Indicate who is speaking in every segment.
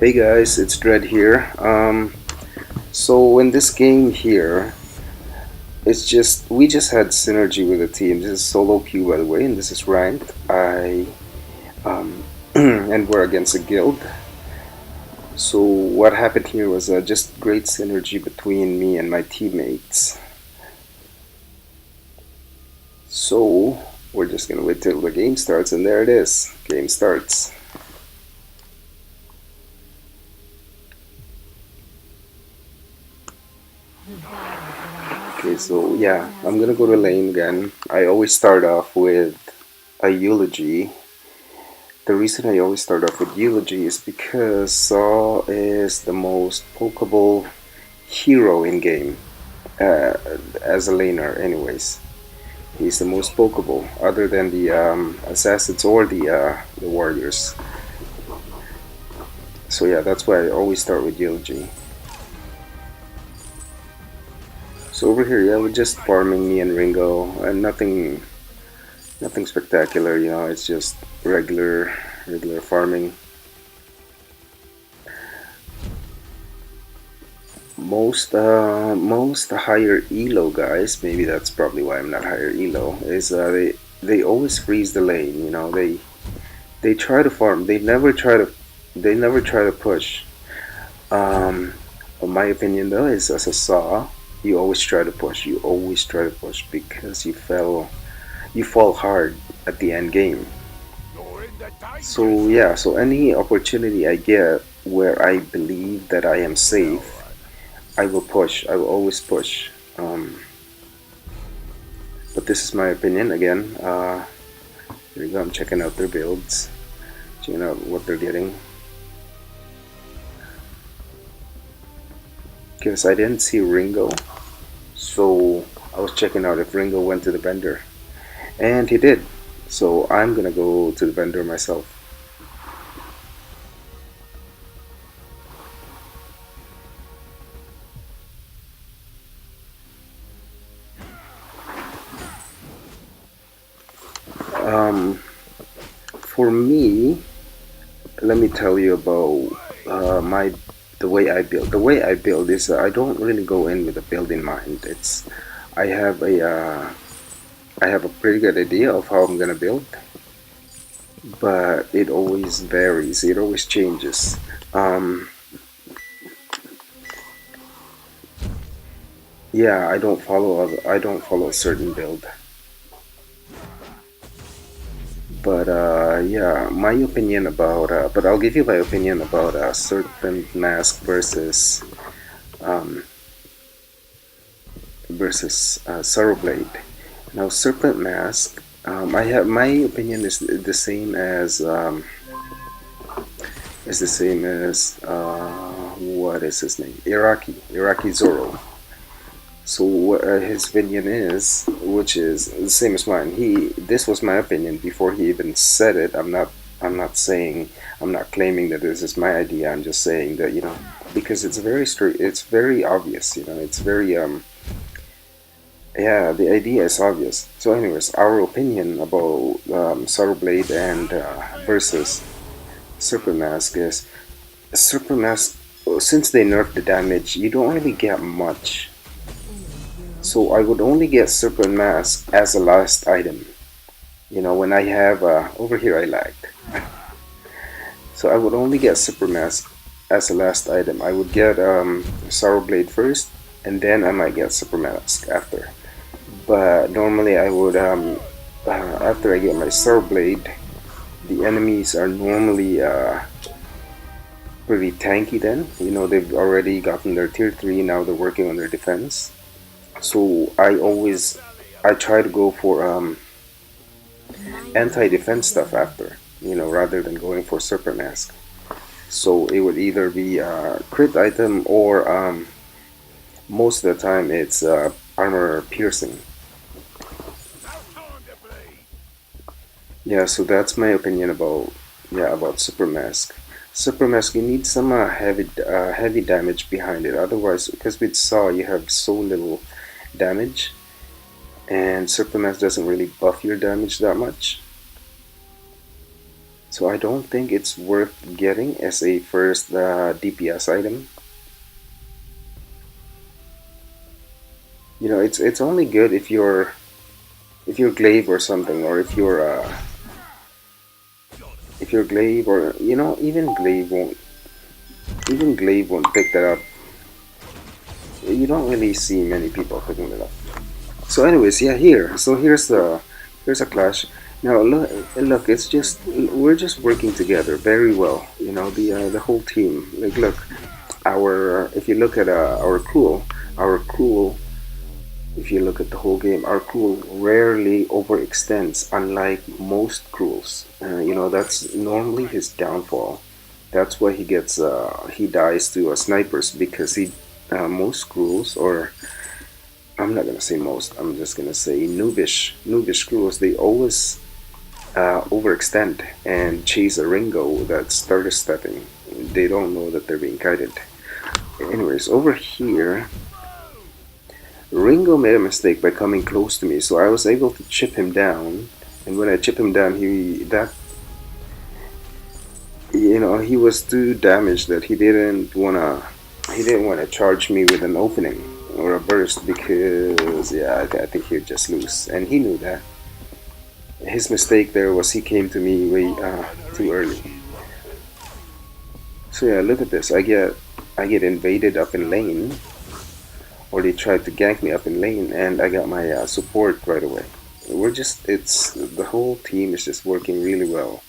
Speaker 1: Hey guys, it's Dread here. So in this game here, it's just we just had synergy with the team. This is solo queue by the way, and this is ranked. I and we're against a guild. So what happened here was just great synergy between me and my teammates. So we're just gonna wait till the game starts, and there it is. Game starts. Okay, so yeah, I'm gonna go to lane again. I always start off with a eulogy. The reason I always start off with eulogy is because Saw is the most pokeable hero in game, uh, as a laner anyways. He's the most pokeable, other than the assassins or the warriors. So yeah, that's why I always start with eulogy. So over here, yeah, we're just farming me and Ringo, and nothing spectacular. It's just regular farming. Most higher elo guys, maybe that's probably why I'm not higher elo, is they always freeze the lane. They try to farm. They never try to push. Um, my opinion though is, as a saw, you always try to push. You always try to push because you fall hard at the end game. So yeah, so any opportunity I get where I believe that I am safe, I will push. I will always push. But this is my opinion again. Here we go. I'm checking out their builds, checking out what they're getting. Because I didn't see Ringo, so I was checking out if Ringo went to the vendor, and he did. So I'm gonna go to the vendor myself. Um, for me, let me tell you about my the way I build. The way I build is I don't really go in with a build in mind. I have a I have a pretty good idea of how I'm gonna build, but it always varies. It always changes. Um, yeah, I don't follow a certain build. But yeah, my opinion about but I'll give you my opinion about Serpent Mask um, versus Sorrowblade. Now, Serpent Mask, I have my opinion is the same as what is his name? Iraqi Zoro. So what his opinion is, which is the same as mine. This was my opinion before he even said it. I'm not saying, I'm not claiming that this is my idea. I'm just saying that, because it's very straight, it's very obvious. It's very yeah, the idea is obvious. So, anyways, our opinion about Sour Blade and versus Serpent Mask is Serpent Mask. Since they nerfed the damage, you don't really get much. So I would only get Serpent Mask as a last item. When I have over here I lagged. So I would only get Serpent Mask as a last item. I would get Sour Blade first, and then I might get Serpent Mask after. But normally I would after I get my Sour Blade, the enemies are normally pretty tanky. Then they've already gotten their tier 3. Now they're working on their defense. So I try to go for anti-defense stuff after, rather than going for Serpent Mask. So it would either be a crit item or most of the time it's armor piercing. Yeah, so that's my opinion about Super Mask. Super Mask, you need some heavy damage behind it. Otherwise, because with Saw you have so little damage, and Super Mask doesn't really buff your damage that much. So I don't think it's worth getting as a first DPS item. You know, it's only good if you're glaive or something, or if you're glaive, or you know, even glaive won't pick that up. You don't really see many people picking it up. So anyways, yeah, here. So here's a clash. Now look, it's just we're just working together very well. You know, the whole team. Like look, our if you look at our crew. If you look at the whole game, our crew rarely overextends, unlike most crews. You know, that's normally his downfall. That's why he dies to snipers because most crews, or I'm not gonna say most, I'm just gonna say noobish crews, they always overextend and chase a Ringo that's starter stepping. They don't know that they're being guided. Anyways, over here, Ringo made a mistake by coming close to me, so I was able to chip him down. And when I chip him down, he was too damaged that he didn't wanna charge me with an opening or a burst because yeah, I think he'd just lose, and he knew that. His mistake there was he came to me way too early. So yeah, look at this. I get invaded up in lane, or they tried to gank me up in lane, and I got my support right away. It's the whole team is just working really well.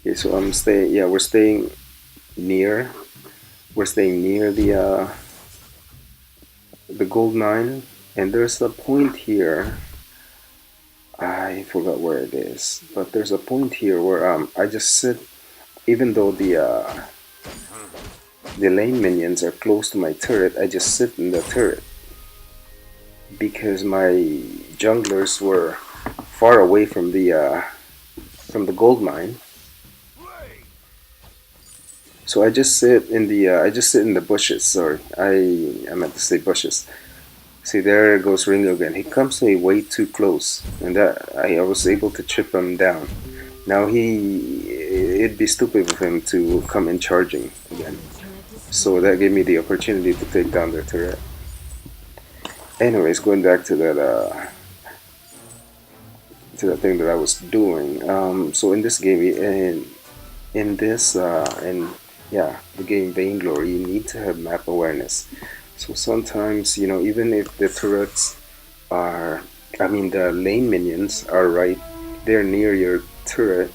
Speaker 1: Okay, so I'm staying. Yeah, near. We're staying near the gold mine, and there's a point here. I forgot where it is, but there's a point here where I just sit. Even though the lane minions are close to my turret, I just sit in the turret because my junglers were far away from the gold mine. So I just sit in the bushes. Sorry, I meant to say bushes. See, there goes Ringo again. He comes to me way too close, and that I was able to chip him down. Now it'd be stupid of him to come in charging again. So that gave me the opportunity to take down their turret. Anyways, going back to that thing that I was doing. So in this game, in this in yeah, the game Vainglory, you need to have map awareness. So sometimes, you know, even if the turrets are, I mean, the lane minions are right there near your turret,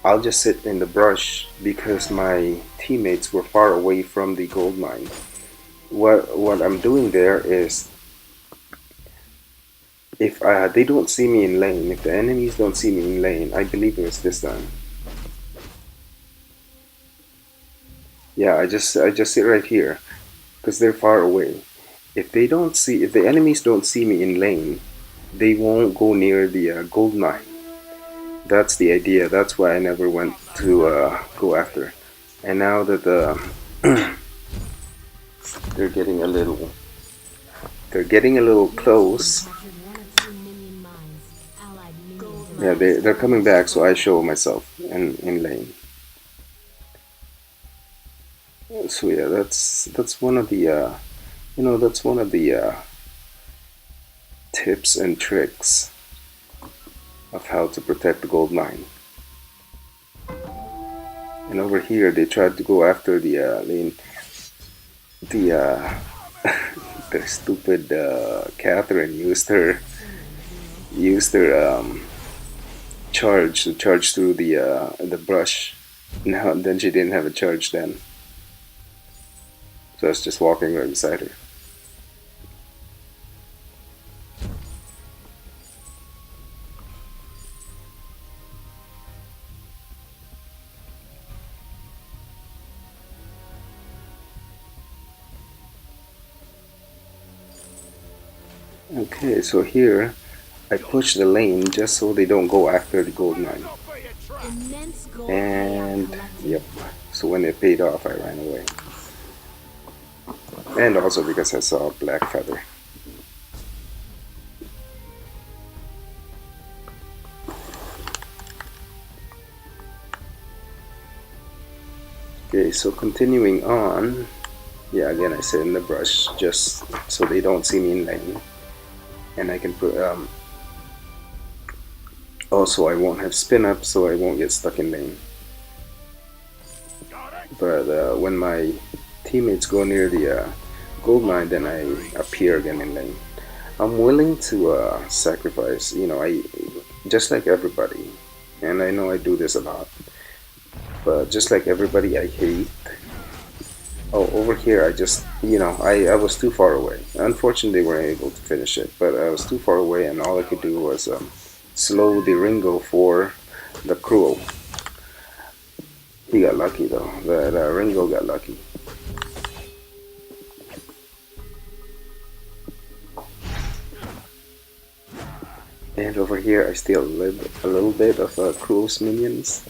Speaker 1: I'll just sit in the brush because my teammates were far away from the gold mine. What I'm doing there is, if they don't see me in lane, if the enemies don't see me in lane, I believe it was this time. Yeah, I just sit right here because they're far away. If the enemies don't see me in lane, they won't go near the gold mine. That's the idea. That's why I never went to go after. And now that they're getting a little they're getting a little close. Yeah, they're coming back, so I show myself in lane. So yeah, that's one of the that's one of the tips and tricks of how to protect the gold mine. And over here, they tried to go after the the stupid Catherine used her charge to charge through the brush. Now then she didn't have a charge then, so I was just walking right beside her. Okay, so here I push the lane just so they don't go after the gold mine. And yep, so when it paid off, I ran away. And also because I saw a black feather. Okay, so continuing on, yeah, again I sit in the brush just so they don't see me in lane, and I can put also I won't have spin up, so I won't get stuck in lane. But when my teammates go near the gold mine, then I appear again in lane. I'm willing to sacrifice, you know, I just like everybody, and I know I do this a lot, but just like everybody, I hate. Oh, over here, I just, you know, I was too far away. Unfortunately, they weren't able to finish it, but I was too far away, and all I could do was slow the Ringo for the Cruel. He got lucky though. That Ringo got lucky. And over here, I still live a little bit of Cruel's minions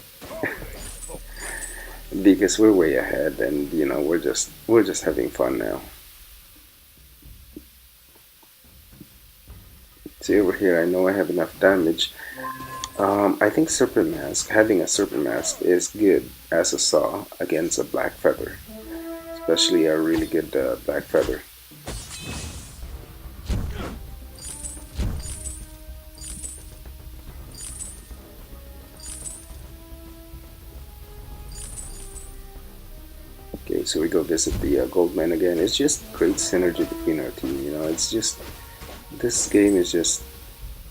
Speaker 1: because we're way ahead, and you know we're just having fun now. See over here, I know I have enough damage. I think Serpent Mask, having a Serpent Mask is good as a saw against a Black Feather, especially a really good Black Feather. Okay, so we go visit the Goldman again. It's just great synergy between our team. You know, it's just this game is just,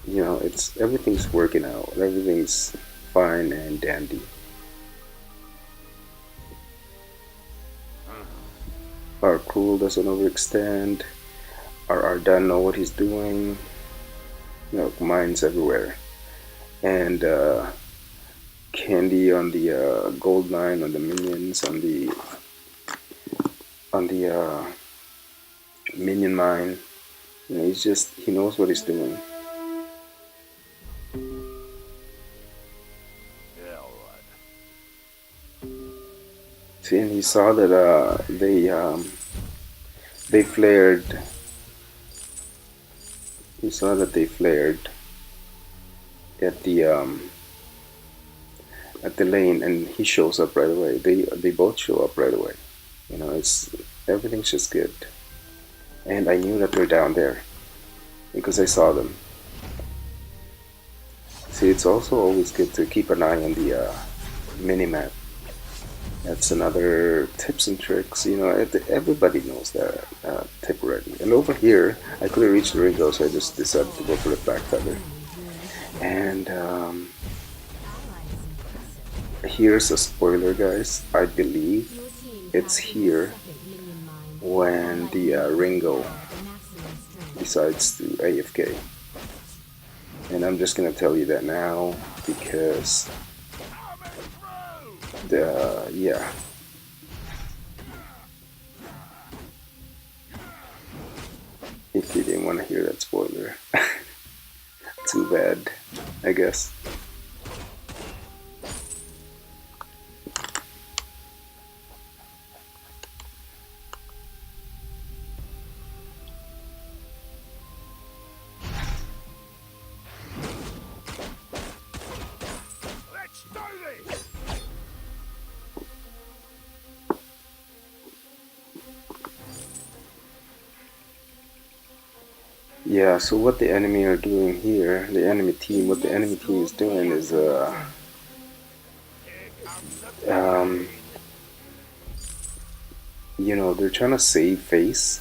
Speaker 1: you know, it's everything's working out. Everything's fine and dandy. Our Cruel doesn't overextend. Our Ardan know what he's doing. You know, mines everywhere. And Candy on the gold mine, on the minions, on the minion mine. You know, he knows what he's doing. See, and he saw that they flared. He saw that they flared at the lane, and he shows up right away. They both show up right away. You know, it's everything's just good. And I knew that they're down there because I saw them. See, it's also always good to keep an eye on the mini-map. That's another tips and tricks. You know, everybody knows that tip already. And over here, I couldn't reach the Ringo, so I just decided to go for the Black Feather. And here's a spoiler, guys. I believe it's here when the Ringo decides to AFK. And I'm just gonna tell you that now because yeah. If you didn't want to hear that spoiler, too bad, I guess. Yeah, so what the enemy are doing here, what the enemy team is doing is, um, you know, they're trying to save face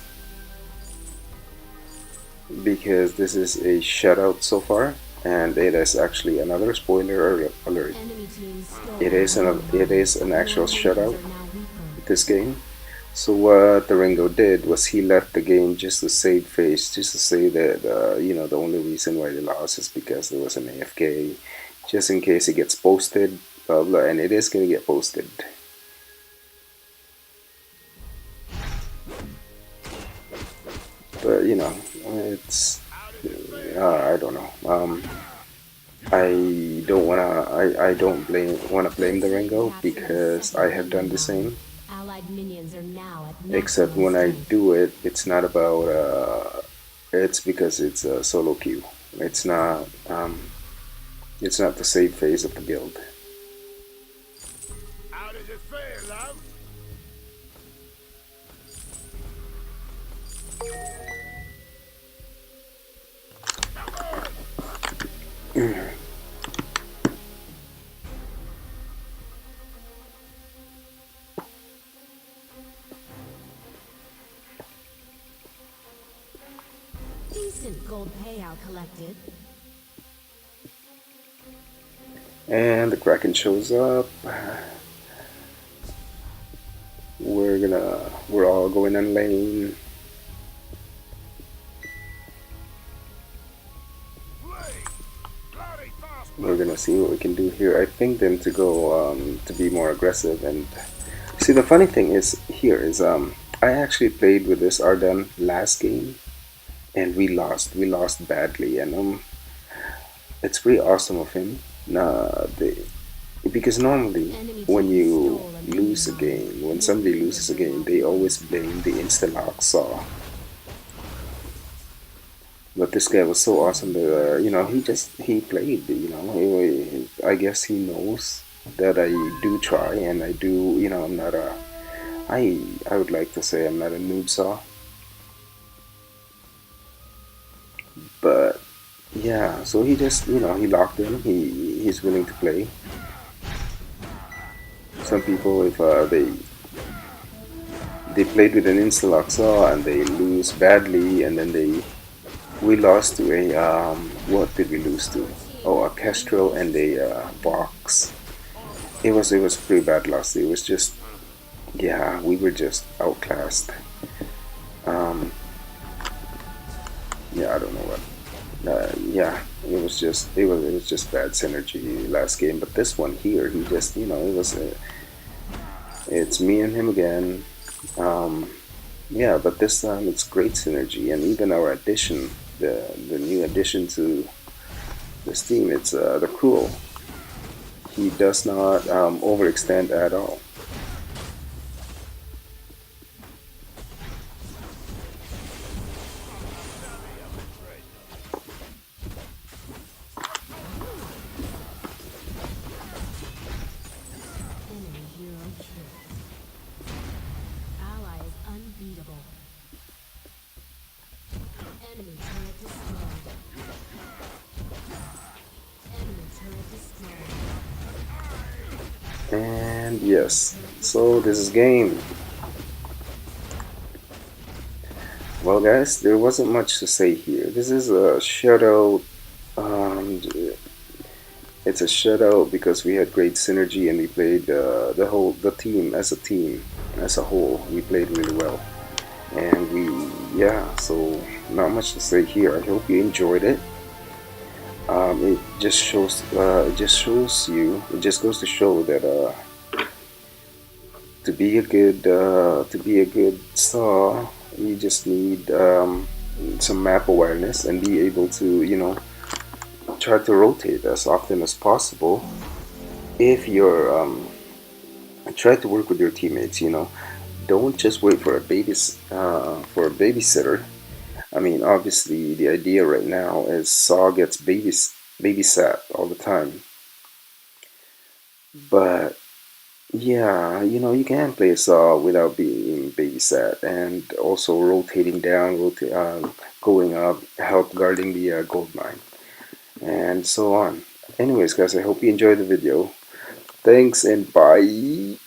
Speaker 1: because this is a shutout so far, and it is actually another spoiler alert. It is an actual shutout this game. So what the Ringo did was he left the game just to save face, just to say that you know, the only reason why they lost is because there was an AFK, just in case it gets posted, blah blah, and it is gonna get posted. But you know, it's I don't know. I don't wanna blame the Ringo because I have done the same. Except when I do it, it's not about it's because it's a solo queue. It's not the save phase of the guild.
Speaker 2: How does it feel, love? Decent gold payout collected.
Speaker 1: And the Kraken shows up. We're all going on lane. We're gonna see what we can do here. I think them to go to be more aggressive. And see, the funny thing is here is I actually played with this Ardan last game, and we lost. We lost badly, and it's pretty awesome of him. Because normally
Speaker 2: Enemy
Speaker 1: when
Speaker 2: team
Speaker 1: you
Speaker 2: stole a
Speaker 1: lose a
Speaker 2: minion.
Speaker 1: game, when somebody loses a game, they always blame the insta-lock saw. But this guy was so awesome that he played. I guess he knows that I do try, and I do. I'm not a. I would like to say I'm not a noob saw, but yeah. So he just he locked in. He's willing to play. Some people, if they played with an insta-lock saw and they lose badly, and then we lost to a what did we lose to? Oh, a Kestrel and a Box. It was pretty bad loss. It was just yeah, we were just outclassed. Um, yeah, I don't know what. Yeah, it was just bad synergy last game. But this one here, he just it's me and him again. Um, yeah, but this time it's great synergy, and even our addition, the new addition to this team, it's the Cruel. He does not overextend at all.
Speaker 2: Enemy hero killed. Ally is unbeatable. Enemy turret destroyed. Enemy turret destroyed.
Speaker 1: And yes, so this is game. Well, guys, there wasn't much to say here. This is a shutout. Um, it's a shutout because we had great synergy and we played the team as a team as a whole. We played really well, and yeah. So not much to say here. I hope you enjoyed it. It just shows. It just shows you. It just goes to show that to be a good saw, you just need some map awareness and be able to try to rotate as often as possible. If you're try to work with your teammates, don't just wait for a babysitter. I mean, obviously, the idea right now is Saw gets babysat all the time, but yeah, you can play Saw without being babysat, and also rotating down, going up, help guarding the gold mine, and so on. Anyways, guys, I hope you enjoyed the video. Thanks and bye.